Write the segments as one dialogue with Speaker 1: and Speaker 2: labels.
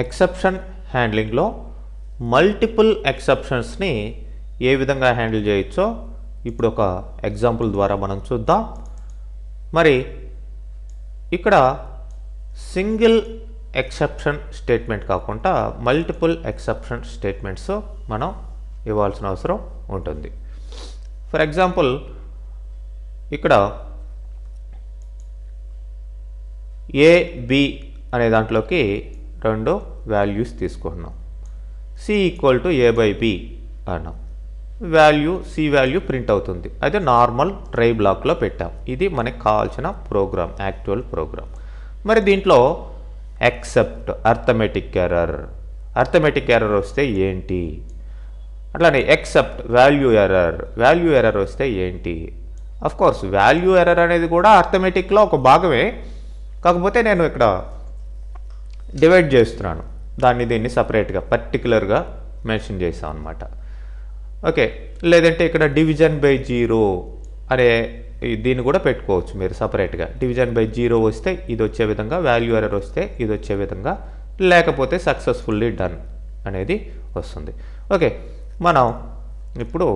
Speaker 1: Exception హ్యాండ్లింగ్లో multiple ఎక్సెప్షన్స్ని ఏ విధంగా handle చేయొచ్చో ఇప్పుడు ఒక ఎగ్జాంపుల్ ద్వారా మనం చూద్దాం. మరి ఇక్కడ సింగిల్ ఎక్సెప్షన్ స్టేట్మెంట్ కాకుండా మల్టిపుల్ ఎక్సెప్షన్ స్టేట్మెంట్స్ మనం ఇవ్వాల్సిన అవసరం ఉంటుంది. ఫర్ ఎగ్జాంపుల్ ఇక్కడ ఏ బి అనే దాంట్లోకి 2 వాల్యూస్ తీసుకున్నాం. C equal to A by B అన్నాం. సి వాల్యూ ప్రింట్ అవుతుంది. అది నార్మల్ ట్రై బ్లాక్లో పెట్టాం. ఇది మనకు కావాల్సిన ప్రోగ్రామ్, యాక్చువల్ ప్రోగ్రామ్. మరి దీంట్లో ఎక్సెప్ట్ అర్థమెటిక్ ఎర్రర్ వస్తే ఏంటి, అట్లానే ఎక్సెప్ట్ వాల్యూ ఎర్రర్ వస్తే ఏంటి. అఫ్ కోర్స్ వాల్యూ ఎర్రర్ అనేది కూడా అర్థమెటిక్లో ఒక భాగమే, కాకపోతే నేను ఇక్కడ డివైడ్ చేస్తున్నాను, దీన్ని సపరేట్గా పర్టికులర్గా మెన్షన్ చేసాం అనమాట. ఓకే, లేదంటే ఇక్కడ డివిజన్ బై 0 అనే దీన్ని కూడా పెట్టుకోవచ్చు మీరు సపరేట్గా. డివిజన్ బై 0 వస్తే ఇది వచ్చే విధంగా, వాల్యూ ఎర్రర్ వస్తే ఇది వచ్చే విధంగా, లేకపోతే సక్సెస్ఫుల్లీ డన్ అనేది వస్తుంది. ఓకే, మనం ఇప్పుడు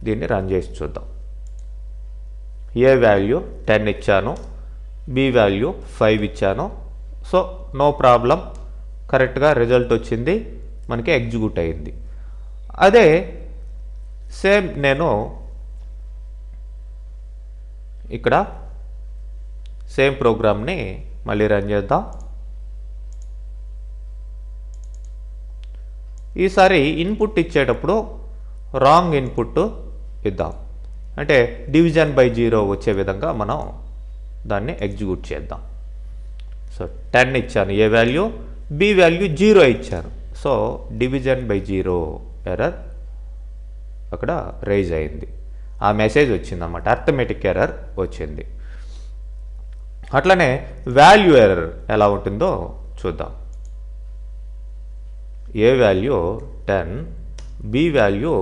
Speaker 1: దీన్ని రన్ చేసి చూద్దాం. ఏ వాల్యూ 10 ఇచ్చాను, బి వాల్యూ 5 ఇచ్చాను. సో నో ప్రాబ్లం, కరెక్ట్గా రిజల్ట్ వచ్చింది, మనకి ఎగ్జిక్యూట్ అయింది. అదే సేమ్ నేను ఇక్కడ సేమ్ ప్రోగ్రామ్ని మళ్ళీ రన్ చేద్దాం. ఈసారి ఇన్పుట్ ఇచ్చేటప్పుడు రాంగ్ ఇన్పుట్ ఇద్దాం. అంటే డివిజన్ బై 0 వచ్చే విధంగా మనం దాన్ని ఎగ్జిక్యూట్ చేద్దాం. సో 10 ఇచ్చాను ఏ వాల్యూ, బి వాల్యూ 0 ఇచ్చాను. సో డివిజన్ బై 0 ఎర్రర్ అక్కడ రైజ్ అయింది, ఆ మెసేజ్ వచ్చింది అన్నమాట, అర్థమెటిక్ ఎర్రర్ వచ్చింది. అట్లనే వాల్యూ ఎర్రర్ ఎలా ఉంటుందో చూద్దాం. A value 10, B value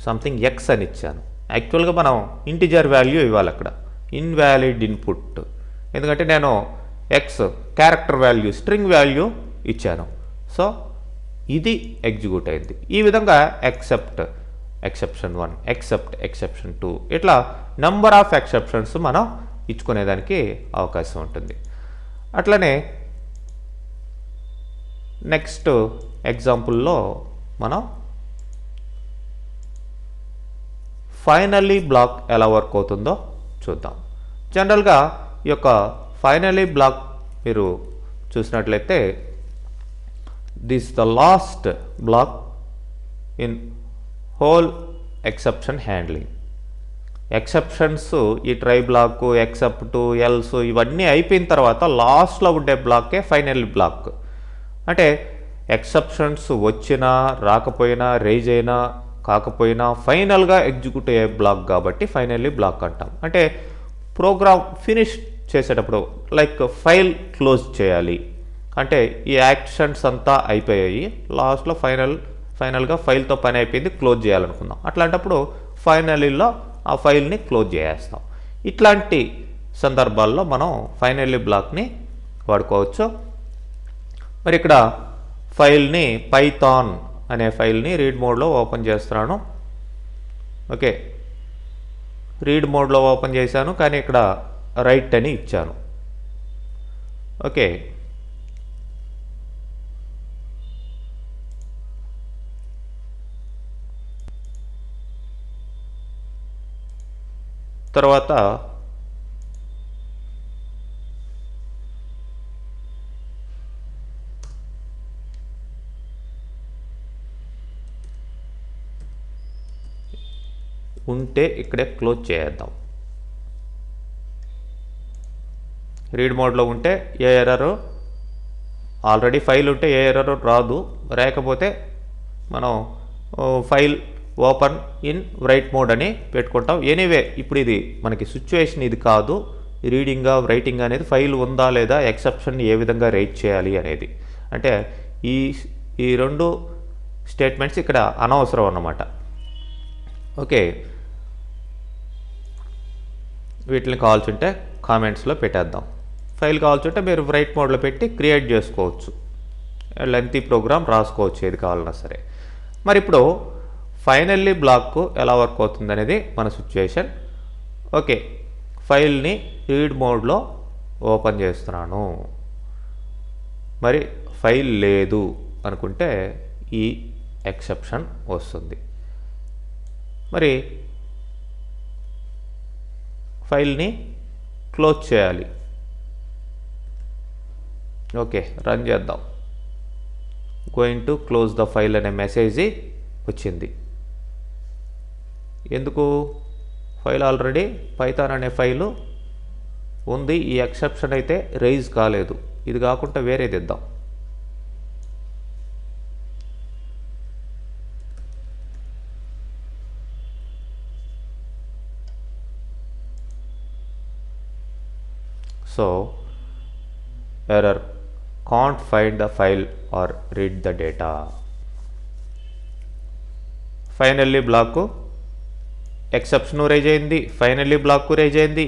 Speaker 1: something X అని ఇచ్చాను. యాక్చువల్గా మనం ఇంటిజర్ వాల్యూ ఇవ్వాలి అక్కడ, ఇన్వాలిడ్ ఇన్పుట్, ఎందుకంటే నేను X character value, string value ఇచ్చాను. సో ఇది ఎగ్జిక్యూట్ అయింది. ఈ విధంగా ఎక్సెప్షన్ 1, ఎక్సెప్షన్ 2, ఇట్లా నెంబర్ ఆఫ్ ఎక్సెప్షన్స్ మనం ఇచ్చుకునేదానికి అవకాశం ఉంటుంది. అట్లనే నెక్స్ట్ ఎగ్జాంపుల్లో మనం ఫైనల్లీ బ్లాక్ ఎలా వర్క్ అవుతుందో చూద్దాం. జనరల్గా ఈ యొక్క ఫైనల్లీ బ్లాక్ మీరు చూసినట్లయితే this the last block in whole exception handling. Exceptions ఈ ట్రై బ్లాక్, ఎక్సెప్ట్, ఎల్స్ ఇవన్నీ అయిపోయిన తర్వాత లాస్ట్లో ఉండే బ్లాకే ఫైనల్లీ బ్లాక్. అంటే ఎక్సెప్షన్స్ వచ్చినా రాకపోయినా, రైజ్ అయినా కాకపోయినా ఫైనల్గా ఎగ్జిక్యూట్ అయ్యే బ్లాక్ కాబట్టి ఫైనల్లీ బ్లాక్ అంటాం. అంటే ప్రోగ్రామ్ ఫినిష్ చేసేటప్పుడు లైక్ ఫైల్ క్లోజ్ చేయాలి అంటే ఈ యాక్షన్స్ అంతా అయిపోయాయి, లాస్ట్లో ఫైనల్గా ఫైల్తో పని అయిపోయింది, క్లోజ్ చేయాలనుకుందాం. అట్లాంటప్పుడు ఫైనలీలో ఆ ఫైల్ని క్లోజ్ చేసేస్తాం. ఇట్లాంటి సందర్భాల్లో మనం ఫైనల్లీ బ్లాక్ని వాడుకోవచ్చు. మరి ఇక్కడ ఫైల్ని పైథాన్ అనే ఫైల్ని రీడ్ మోడ్లో ఓపెన్ చేస్తున్నాను. ఓకే, రీడ్ మోడ్లో ఓపెన్ చేశాను, కానీ ఇక్కడ రైట్ అని ఇచ్చాను. ఓకే, తర్వాత ఉంటే ఇక్కడే క్లోజ్ చేద్దాం. రీడ్ మోడ్లో ఉంటే ఏ ఎర్రర్, ఆల్రెడీ ఫైల్ ఉంటే ఏ ఎర్రర్ రాదు, రాకపోతే మనం file open in right mode అని పెట్టుకుంటాం. ఎనీవే ఇప్పుడు ఇది మనకి సిచ్యువేషన్ ఇది కాదు, రీడింగ్ రైటింగ్ అనేది ఫైల్ ఉందా లేదా, ఎక్సెప్షన్ ఏ విధంగా రైట్ చేయాలి అనేది. అంటే ఈ రెండు స్టేట్మెంట్స్ ఇక్కడ అనవసరం అన్నమాట. ఓకే, వీటిని కావాల్సి ఉంటే కామెంట్స్లో పెట్టేద్దాం. ఫైల్ కావాల్సి ఉంటే మీరు రైట్ మోడ్లో పెట్టి క్రియేట్ చేసుకోవచ్చు. లెంతీ ప్రోగ్రామ్ రాసుకోవచ్చు ఏది కావాలన్నా సరే. మరి ఇప్పుడు ఫైనల్లీ బ్లాక్ ఎలా వర్క్ అవుతుంది అనేది మన సిచ్యుయేషన్. ఓకే, ఫైల్ని రీడ్ మోడ్లో ఓపెన్ చేస్తున్నాను, మరి ఫైల్ లేదు అనుకుంటే ఈ ఎక్సెప్షన్ వస్తుంది. మరి ఫైల్ని క్లోజ్ చేయాలి. ఓకే, రన్ చేద్దాం. Going to close the file అనే మెసేజ్ వచ్చింది. ఎందుకు? ఫైల్ ఆల్రెడీ పైథాన్ అనే ఫైలు ఉంది, ఈ ఎక్సెప్షన్ అయితే రైజ్ కాలేదు. ఇది కాకుండా వేరేది ఇద్దాం. So error, can't find the file or read the data. Finally block exception raise అయింది, ఫైనల్లీ బ్లాక్ రైజ్ అయింది,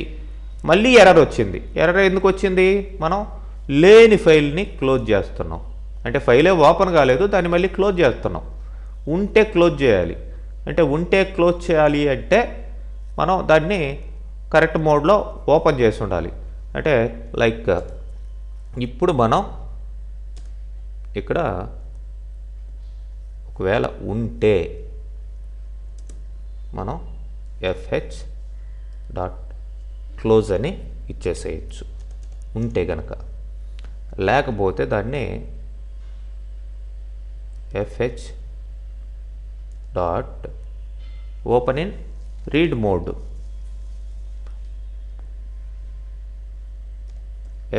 Speaker 1: మళ్ళీ ఎర్రర్ వచ్చింది. ఎర్రర్ ఎందుకు వచ్చింది? మనం లేని ఫైల్ని క్లోజ్ చేస్తున్నాం. అంటే ఫైలే ఓపెన్ కాలేదు, దాన్ని మళ్ళీ క్లోజ్ చేస్తున్నాం. ఉంటే క్లోజ్ చేయాలి. అంటే ఉంటే క్లోజ్ చేయాలి అంటే మనం దాన్ని కరెక్ట్ మోడ్లో ఓపెన్ చేసి ఉండాలి. అంటే లైక్ ఇప్పుడు మనం ఇక్కడ ఒకవేళ ఉంటే మనం fh.close అని ఇచ్చేసేయచ్చు ఉంటే గనక. లేకపోతే దాన్ని fh.open in read mode,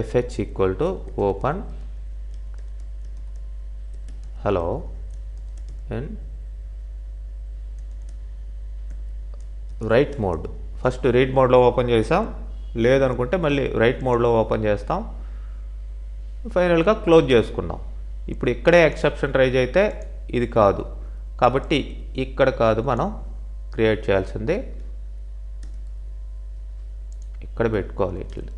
Speaker 1: fh equal to open hello in right mode. First read మోడ్లో ఓపెన్ చేసాం, లేదనుకుంటే మళ్ళీ రైట్ మోడ్లో ఓపెన్ చేస్తాం, ఫైనల్గా క్లోజ్ చేసుకున్నాం. ఇప్పుడు ఇక్కడే ఎక్సెప్షన్ రైజ్ అయితే ఇది కాదు, కాబట్టి ఇక్కడ కాదు మనం క్రియేట్ చేయాల్సిందే, ఇక్కడ పెట్టుకోవాలి. ఇట్లా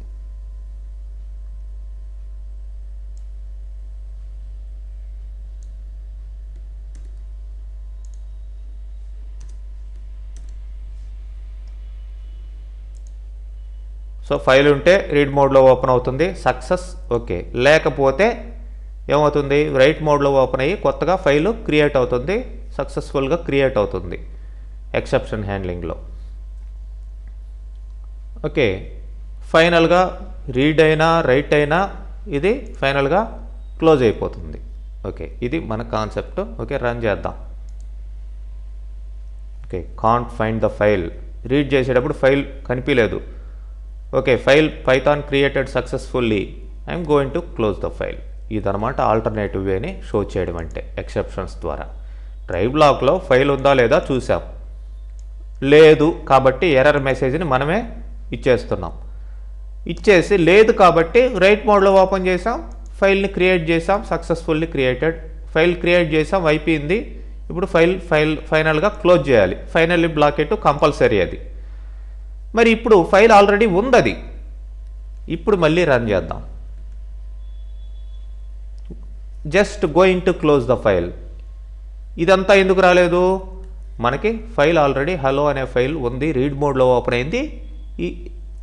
Speaker 1: సో ఫైల్ ఉంటే రీడ్ మోడ్లో ఓపెన్ అవుతుంది, సక్సెస్. ఓకే, లేకపోతే ఏమవుతుంది? రైట్ మోడ్లో ఓపెన్ అయ్యి కొత్తగా ఫైల్ క్రియేట్ అవుతుంది, సక్సెస్ఫుల్గా క్రియేట్ అవుతుంది ఎక్సెప్షన్ హ్యాండ్లింగ్లో. ఓకే, ఫైనల్గా రీడ్ అయినా రైట్ అయినా ఇది ఫైనల్గా క్లోజ్ అయిపోతుంది. ఓకే, ఇది మన కాన్సెప్ట్. ఓకే, రన్ చేద్దాం. Okay, can't find the file. Read చేసేటప్పుడు ఫైల్ కనిపించలేదు. Okay, file Python created successfully, I'm going to close the file. ఇదనమాట ఆల్టర్నేటివ్ వేని షో చేయడం అంటే ఎక్సెప్షన్స్ ద్వారా. ట్రై బ్లాక్లో ఫైల్ ఉందా లేదా చూసాం, లేదు కాబట్టి ఎర్రర్ మెసేజ్ని మనమే ఇచ్చేస్తున్నాం. ఇచ్చేసి లేదు కాబట్టి రైట్ మోడ్లో ఓపెన్ చేసాం, ఫైల్ని క్రియేట్ చేసాం, సక్సెస్ఫుల్లీ క్రియేటెడ్. ఫైల్ క్రియేట్ చేసాం, అయిపోయింది. ఇప్పుడు ఫైనల్గా క్లోజ్ చేయాలి. ఫైనల్లీ బ్లాకెట్ కంపల్సరీ అది. మరి ఇప్పుడు ఫైల్ ఆల్రెడీ ఉంది, అది ఇప్పుడు మళ్ళీ రన్ చేద్దాం. Just going to close the file. ఇదంతా ఎందుకు రాలేదు? మనకి ఫైల్ ఆల్రెడీ హలో అనే ఫైల్ ఉంది, రీడ్ మోడ్లో ఓపెన్ అయింది, ఈ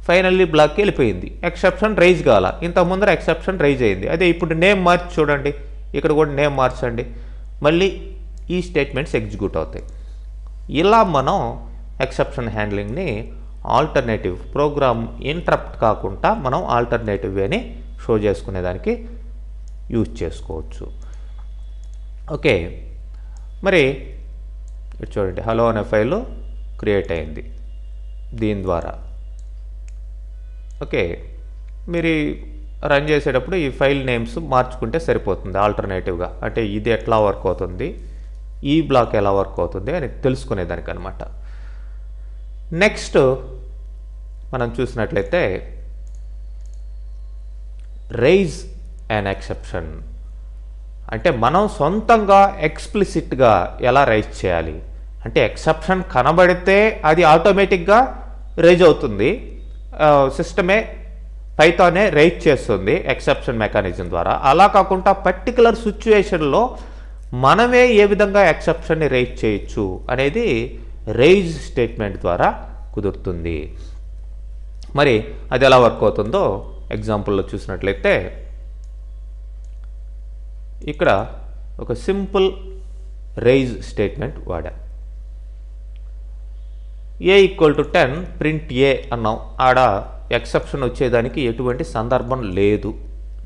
Speaker 1: ఫైనల్లీ బ్లాక్కి వెళ్ళిపోయింది. ఎక్సెప్షన్ రైజ్ కాల, ఇంత ముందర ఎక్సెప్షన్ రైజ్ అయింది. అదే ఇప్పుడు నేమ్ మార్చి చూడండి, ఇక్కడ కూడా నేమ్ మార్చండి, మళ్ళీ ఈ స్టేట్మెంట్స్ ఎగ్జిక్యూట్ అవుతాయి. ఇలా మనం ఎక్సెప్షన్ హ్యాండ్లింగ్ని ఆల్టర్నేటివ్ ప్రోగ్రామ్ ఇంటరప్ట్ కాకుండా మనం ఆల్టర్నేటివ్ వేని షో చేసుకునేదానికి యూజ్ చేసుకోవచ్చు. ఓకే, మరి చూడండి, హలో అనే ఫైల్ క్రియేట్ అయింది దీని ద్వారా. ఓకే, మీరు రన్ చేసేటప్పుడు ఈ ఫైల్ నేమ్స్ మార్చుకుంటే సరిపోతుంది ఆల్టర్నేటివ్గా. అంటే ఇది ఎట్లా వర్క్ అవుతుంది, ఈ బ్లాక్ ఎలా వర్క్ అవుతుంది అని తెలుసుకునేదానికి అనమాట. నెక్స్ట్ మనం చూసినట్లయితే రైజ్ అన్ ఎక్సెప్షన్ అంటే మనం సొంతంగా ఎక్స్ప్లిసిట్గా ఎలా రైజ్ చేయాలి అంటే ఎక్సెప్షన్ కనబడితే అది ఆటోమేటిక్గా రైజ్ అవుతుంది, సిస్టమే పైథానే రైజ్ చేస్తుంది ఎక్సెప్షన్ మెకానిజం ద్వారా. అలా కాకుండా పర్టికులర్ సిచ్యువేషన్లో మనమే ఏ విధంగా ఎక్సెప్షన్ని రైజ్ చేయొచ్చు అనేది రైజ్ స్టేట్మెంట్ ద్వారా కుదురుతుంది. మరి అది ఎలా వర్క్ అవుతుందో ఎగ్జాంపుల్లో చూసినట్లయితే ఇక్కడ ఒక సింపుల్ రైజ్ స్టేట్మెంట్ వాడా. ఏ ఈక్వల్ టు 10 ప్రింట్ ఏ అన్నాం. ఆడ ఎక్సెప్షన్ వచ్చేదానికి ఎటువంటి సందర్భం లేదు.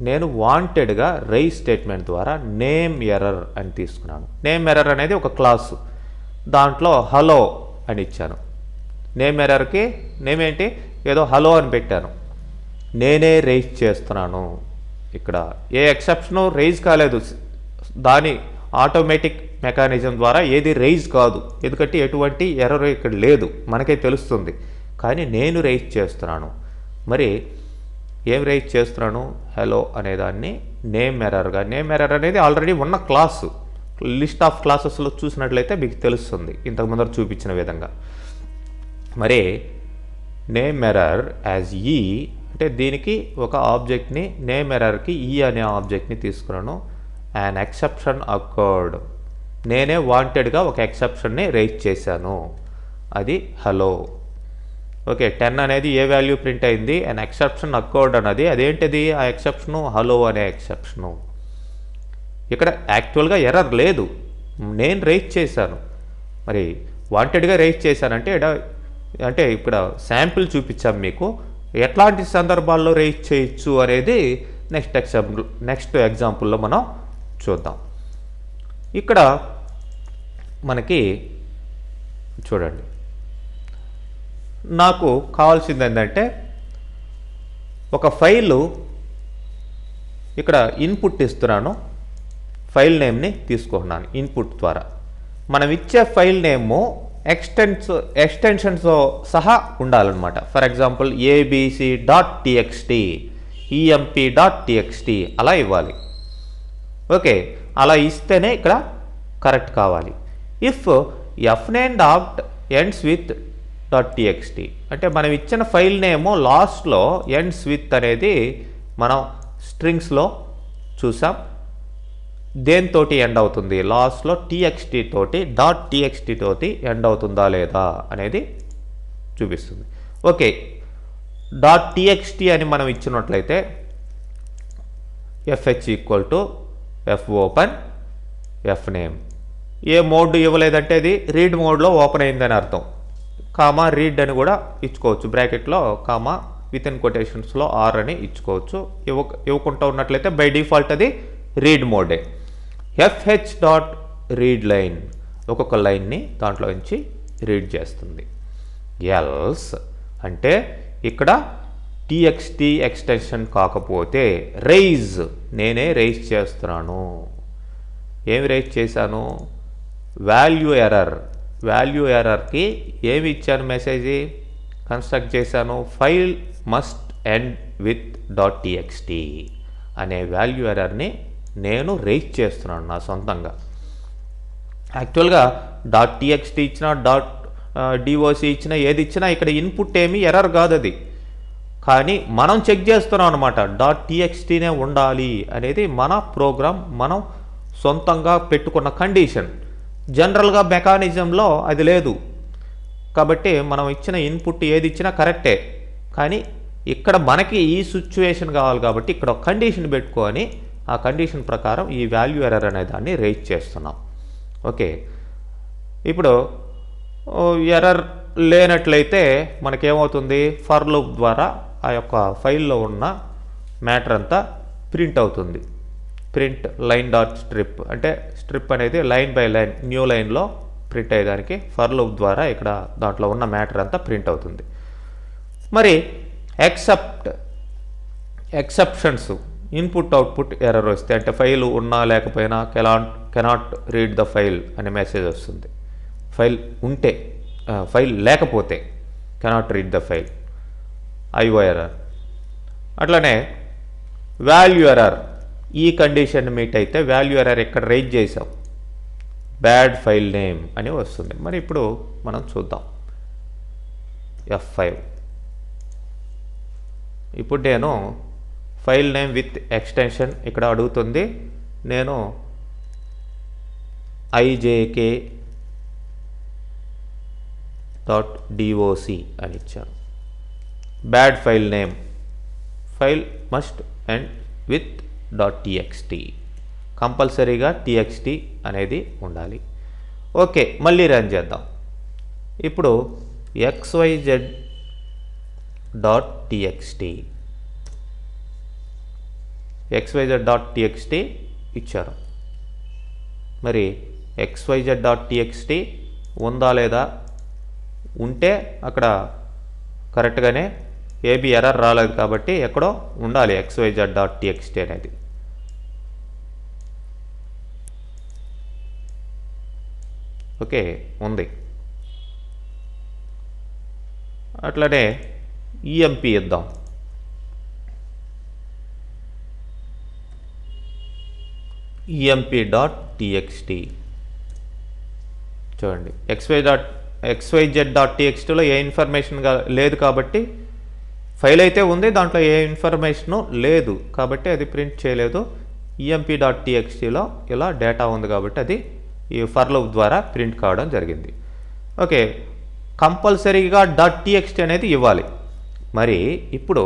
Speaker 1: నేను వాంటెడ్గా రైజ్ స్టేట్మెంట్ ద్వారా నేమ్ ఎర్రర్ అని తీసుకున్నాను. నేమ్ ఎర్రర్ అనేది ఒక క్లాసు, దాంట్లో హలో అని ఇచ్చాను. నేమ్ ఎర్రర్కి నేమ్ ఏంటి, ఏదో హలో అని పెట్టాను. నేనే రైజ్ చేస్తున్నాను. ఇక్కడ ఏ ఎక్సెప్షను రైజ్ కాలేదు, దాని ఆటోమేటిక్ మెకానిజం ద్వారా ఏది రైజ్ కాదు, ఎందుకంటే ఎటువంటి ఎర్రర్ ఇక్కడ లేదు, మనకే తెలుస్తుంది. కానీ నేను రైజ్ చేస్తున్నాను. మరి ఏం రైజ్ చేస్తున్నాను, హలో అనేదాన్ని నేమ్ ఎర్రర్గా. నేమ్ ఎర్రర్ అనేది ఆల్రెడీ ఉన్న క్లాసు, లిస్ట్ ఆఫ్ క్లాసెస్లో చూసినట్లయితే మీకు తెలుస్తుంది ఇంతకు ముందర చూపించిన విధంగా. మరి నేమ్ ఎర్రర్ యాజ్ ఈ అంటే దీనికి ఒక ఆబ్జెక్ట్ని, నేమ్ ఎర్రర్కి ఈ అనే ఆబ్జెక్ట్ని తీసుకున్నాను. అండ్ ఎక్సెప్షన్ అకర్డ్, నేనే వాంటెడ్గా ఒక ఎక్సెప్షన్ని రైజ్ చేశాను, అది హలో. ఓకే, 10 అనేది ఏ వాల్యూ ప్రింట్ అయింది, అండ్ ఎక్సెప్షన్ అకర్డ్ అన్నది అదేంటిది, ఆ ఎక్సెప్షను హలో అనే ఎక్సెప్షను. ఇక్కడ యాక్చువల్గా ఎర్రర్ లేదు, నేను రైజ్ చేశాను. మరి వాంటెడ్గా రైజ్ చేశానంటే అంటే ఇక్కడ శాంపిల్ చూపించాం మీకు, ఎట్లాంటి సందర్భాల్లో రైజ్ చేయొచ్చు అనేది నెక్స్ట్ ఎగ్జాంపుల్లో మనం చూద్దాం. ఇక్కడ మనకి చూడండి, నాకు కావాల్సింది ఏంటంటే ఒక ఫైలు, ఇక్కడ ఇన్పుట్ ఇస్తున్నాను, ఫైల్ నేమ్ని తీసుకుంటున్నాను ఇన్పుట్ ద్వారా. మనం ఇచ్చే ఫైల్ నేము ఎక్స్టెన్షన్స్తో సహా ఉండాలన్నమాట. ఫర్ ఎగ్జాంపుల్ abc.txt, emp.txt అలా ఇవ్వాలి. ఓకే, అలా ఇస్తేనే ఇక్కడ కరెక్ట్ కావాలి. ఇఫ్ fname.డాట్ ఎండ్స్ విత్ .txt అంటే మనం ఇచ్చిన ఫైల్ నేము లాస్ట్లో ఎండ్స్ విత్ అనేది మనం స్ట్రింగ్స్లో చూసాం, దేనితోటి ఎండ్ అవుతుంది, లాస్ట్లో txt తోటి .txt తోటి ఎండ్ అవుతుందా లేదా అనేది చూపిస్తుంది. ఓకే, .txt అని మనం ఇచ్చినట్లయితే fh equal to fopen fname. ఏ మోడ్ ఇవ్వలేదంటే అది రీడ్ మోడ్లో ఓపెన్ అయిందని అర్థం. కామా రీడ్ అని కూడా ఇచ్చుకోవచ్చు, బ్రాకెట్లో కామా విత్ ఇన్ కొటేషన్స్లో ఆర్ అని ఇచ్చుకోవచ్చు. ఇవ్వకుండా ఉన్నట్లయితే బై డిఫాల్ట్ అది రీడ్ మోడే. fh.read లైన్ ఒక్కొక్క లైన్ని దాంట్లో నుంచి రీడ్ చేస్తుంది. ఎల్స్ అంటే ఇక్కడ txt ఎక్స్టెన్షన్ కాకపోతే రైజ్, నేనే రైజ్ చేస్తున్నాను. ఏమి రైజ్ చేశాను, వాల్యూ ఎర్రర్. వాల్యూ ఎర్రర్కి ఏమి ఇచ్చాను, మెసేజ్ కన్స్ట్రక్ట్ చేశాను, file must end with .txt అనే వాల్యూ ఎర్రర్ని నేను రైజ్ చేస్తున్నాను నా సొంతంగా. యాక్చువల్గా .txt ఇచ్చినా .doc ఇచ్చినా ఏది ఇచ్చినా ఇక్కడ ఇన్పుట్ ఏమి ఎర్రర్ కాదు అది, కానీ మనం చెక్ చేస్తున్నాం అనమాట. .txtనే ఉండాలి అనేది మన ప్రోగ్రామ్, మనం సొంతంగా పెట్టుకున్న కండిషన్. జనరల్గా మెకానిజంలో అది లేదు, కాబట్టి మనం ఇచ్చిన ఇన్పుట్ ఏది ఇచ్చినా కరెక్టే. కానీ ఇక్కడ మనకి ఈ సిచ్యువేషన్ కావాలి కాబట్టి ఇక్కడ ఒక కండిషన్ పెట్టుకొని ఆ కండిషన్ ప్రకారం ఈ వాల్యూ ఎర్రర్ అనే దాన్ని రైజ్ చేస్తున్నాం. ఓకే, ఇప్పుడు ఎర్రర్ లేనట్లయితే మనకేమవుతుంది, ఫర్ లూప్ ద్వారా ఆ యొక్క ఫైల్లో ఉన్న మ్యాటర్ అంతా ప్రింట్ అవుతుంది. ప్రింట్ line.strip అంటే స్ట్రిప్ అనేది లైన్ బై లైన్ న్యూ లైన్లో ప్రింట్ అయ్యేదానికి ఫర్ లూప్ ద్వారా ఇక్కడ దాంట్లో ఉన్న మ్యాటర్ అంతా ప్రింట్ అవుతుంది. మరి ఎక్సెప్షన్స్ ఇన్పుట్ అవుట్పుట్ ఎర్రర్ వస్తే, అంటే ఫైల్ ఉన్నా లేకపోయినా కెనాట్ రీడ్ ద ఫైల్ అనే మెసేజ్ వస్తుంది. ఫైల్ ఉంటే, ఫైల్ లేకపోతే cannot read the file, IO error. అట్లనే వాల్యూ ఎర్రర్, ఈ కండిషన్ మీట్ అయితే వాల్యూ ఎర్రర్ ఇక్కడ రైజ్ చేసాం, బ్యాడ్ ఫైల్ నేమ్ అని వస్తుంది. మరి ఇప్పుడు మనం చూద్దాం. F5 ఇప్పుడు నేను ఫైల్ నేమ్ విత్ ఎక్స్టెన్షన్ ఇక్కడ అడుగుతుంది. నేను ijk.doc అని ఇచ్చాను. Bad file name, file must end with .txt, కంపల్సరీగా txt అనేది ఉండాలి. ఓకే, మళ్ళీ రన్ చేద్దాం. ఇప్పుడు xyz.txt ఇచ్చారు. మరి xyz.txt ఉందా లేదా, ఉంటే అక్కడ కరెక్ట్గానే ఏబీ ఎర్రర్ రాలేదు కాబట్టి ఎక్కడో ఉండాలి xyz.txt అనేది. ఓకే, ఉంది. అట్లనే ఈఎంపీ ఇద్దాం. emp.txt చూడండి, xyz.txtలో ఏ ఇన్ఫర్మేషన్ లేదు కాబట్టి ఫైల్ అయితే ఉంది, దాంట్లో ఏ ఇన్ఫర్మేషను లేదు కాబట్టి అది ప్రింట్ చేయలేదు. emp.txtలో ఇలా డేటా ఉంది కాబట్టి అది ఈ ఫర్ లూప్ ద్వారా ప్రింట్ కావడం జరిగింది. ఓకే, కంపల్సరీగా .txt అనేది ఇవ్వాలి. మరి ఇప్పుడు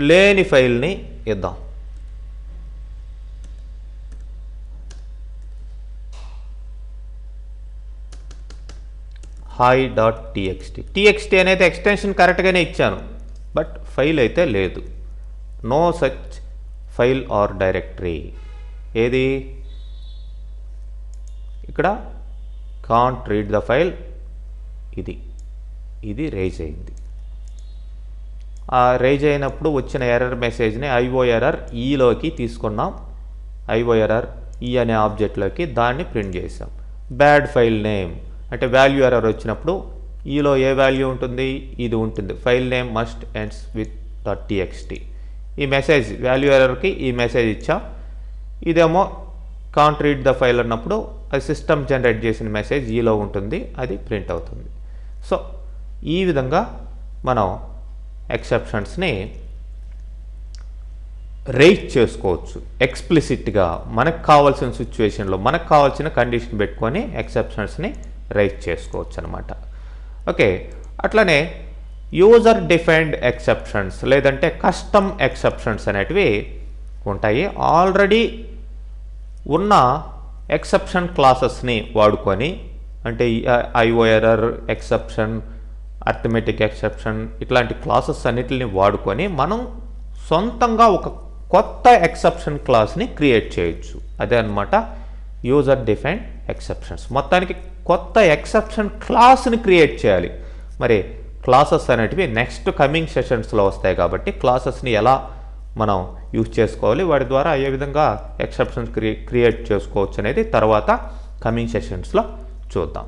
Speaker 1: లేని ఫైల్ని ఇద్దాం. hi.txt అనేది ఎక్స్టెన్షన్ కరెక్ట్గానే ఇచ్చాను, బట్ ఫైల్ అయితే లేదు. No such file or directory. ఏది ఇక్కడ కాంట్ రీడ్ ద ఫైల్, ఇది రైజ్ అయింది. ఆ రైజ్ అయినప్పుడు వచ్చిన ఎర్రర్ మెసేజ్ని IO ఎర్రర్ ఈలోకి తీసుకున్నాం. IO ఎర్రర్ ఈ అనే ఆబ్జెక్ట్లోకి దాన్ని ప్రింట్ చేసాం. బ్యాడ్ ఫైల్ నేమ్ అంటే వాల్యూ ఎర్రర్ వచ్చినప్పుడు ఈలో ఏ వాల్యూ ఉంటుంది, ఇది ఉంటుంది. File name must ends with .txt. ఈ మెసేజ్ వాల్యూ ఎర్రర్కి ఈ మెసేజ్ ఇచ్చాం. ఇదేమో కాంట్ రీడ్ ద ఫైల్ అన్నప్పుడు అది సిస్టమ్ జనరేట్ చేసిన మెసేజ్ ఈలో ఉంటుంది, అది ప్రింట్ అవుతుంది. సో ఈ విధంగా మనం ఎక్సెప్షన్స్ని రైట్ చేసుకోవచ్చు. ఎక్స్ప్లిసిట్గా మనకు కావాల్సిన సిచ్యువేషన్లో మనకు కావాల్సిన కండిషన్ పెట్టుకొని ఎక్సెప్షన్స్ని రైట్ చేసుకోవచ్చు అనమాట. ఓకే, అట్లనే యూజర్ డిఫైన్డ్ ఎక్సెప్షన్స్ లేదంటే కస్టమ్ ఎక్సెప్షన్స్ అనేటివి ఉంటాయి. ఆల్రెడీ ఉన్న ఎక్సెప్షన్ క్లాసెస్ని వాడుకొని, అంటే IO error exception, arithmetic exception, ఇట్లాంటి క్లాసెస్ అన్నిటిని వాడుకొని మనం సొంతంగా ఒక కొత్త ఎక్సెప్షన్ క్లాస్ని క్రియేట్ చేయొచ్చు. అదే అనమాట యూజర్ డిఫైన్డ్ ఎక్సెప్షన్స్. మొత్తానికి కొత్త ఎక్సెప్షన్ క్లాస్ని క్రియేట్ చేయాలి. మరి క్లాసెస్ అనేటివి నెక్స్ట్ కమింగ్ సెషన్స్లో వస్తాయి కాబట్టి క్లాసెస్ని ఎలా మనం యూజ్ చేసుకోవాలి, వాటి ద్వారా ఏ విధంగా ఎక్సెప్షన్స్ క్రియేట్ చేసుకోవచ్చు అనేది తర్వాత కమింగ్ సెషన్స్లో చూద్దాం.